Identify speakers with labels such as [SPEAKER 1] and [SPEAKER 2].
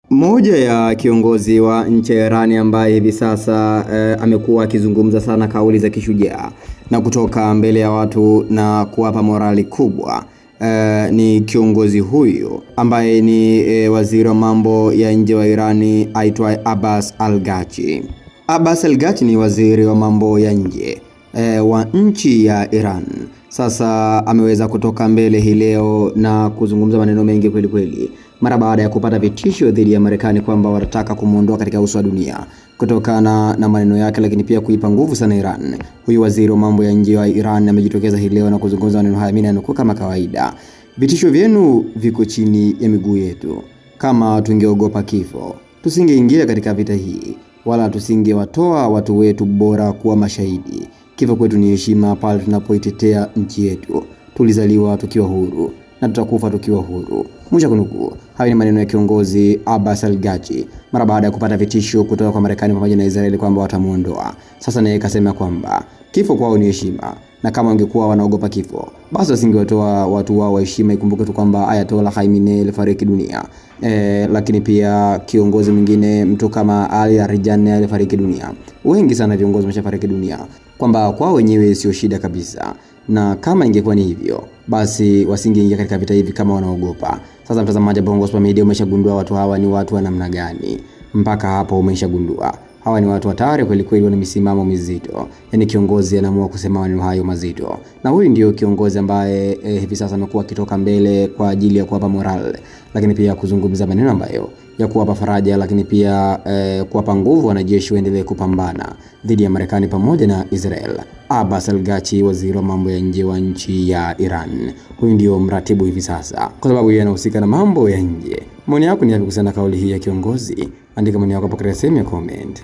[SPEAKER 1] Moja ya kiongozi wa nchi ya Iran ambaye hivi sasa amekuwa akizungumza sana kauli za kishujaa na kutoka mbele ya watu na kuwapa morali kubwa ni kiongozi huyu ambaye ni waziri wa mambo ya nje wa Irani aitwa Abbas Araghchi. Abbas Araghchi ni waziri wa mambo ya nje wa nchi ya Iran. Sasa ameweza kutoka mbele hii leo na kuzungumza maneno mengi kweli kweli, mara baada ya kupata vitisho dhidi ya Marekani kwamba watataka kumuondoa katika uso wa dunia kutokana na maneno yake, lakini pia kuipa nguvu sana Iran. Huyu waziri wa mambo ya nje wa Iran amejitokeza hii leo na kuzungumza maneno haya. Mimi nanukuu kama kawaida: vitisho vyenu viko chini ya miguu yetu. Kama tungeogopa kifo, tusingeingia katika vita hii, wala tusingewatoa watu wetu bora kuwa mashahidi. Kifo kwetu ni heshima pale tunapoitetea nchi yetu. Tulizaliwa tukiwa huru na tutakufa tukiwa huru. Mwisho kunukuu. Hayo ni maneno ya kiongozi Abbas Araghchi mara baada ya kupata vitisho kutoka kwa Marekani pamoja na Israeli kwamba watamuondoa. Sasa naye akasema kwamba kifo kwao ni heshima, na kama wangekuwa wanaogopa kifo, basi wasingewatoa watu wao wa heshima. Ikumbuke tu kwamba Ayatollah Khamenei alifariki dunia. Lakini pia kiongozi mwingine mtu kama Ali Larijani alifariki dunia. Wengi sana viongozi wameshafariki dunia, kwamba kwao wenyewe sio shida kabisa, na kama ingekuwa ni hivyo basi wasingeingia katika vita hivi kama wanaogopa. Sasa mtazamaji wa Bongo Sport Media, umeshagundua watu hawa ni watu wa namna gani? Mpaka hapo umeshagundua hawa ni watu hatari kweli kweli, wana misimamo mizito. Yaani kiongozi anaamua kusema maneno hayo mazito, na huyu ndio kiongozi ambaye hivi sasa amekuwa akitoka mbele kwa ajili ya kuwapa moral, lakini pia kuzungumza maneno ambayo ya kuwapa faraja, lakini pia kuwapa nguvu wanajeshi waendelee kupambana dhidi ya Marekani pamoja na Israel. Abbas Araghchi, waziri wa mambo ya nje wa nchi ya Iran, huyu ndio mratibu hivi sasa, kwa sababu yeye anahusika na mambo ya nje. Maoni yako ni yapi kuhusiana na kauli hii ya kiongozi? Andika maoni yako hapo katika sehemu ya comment.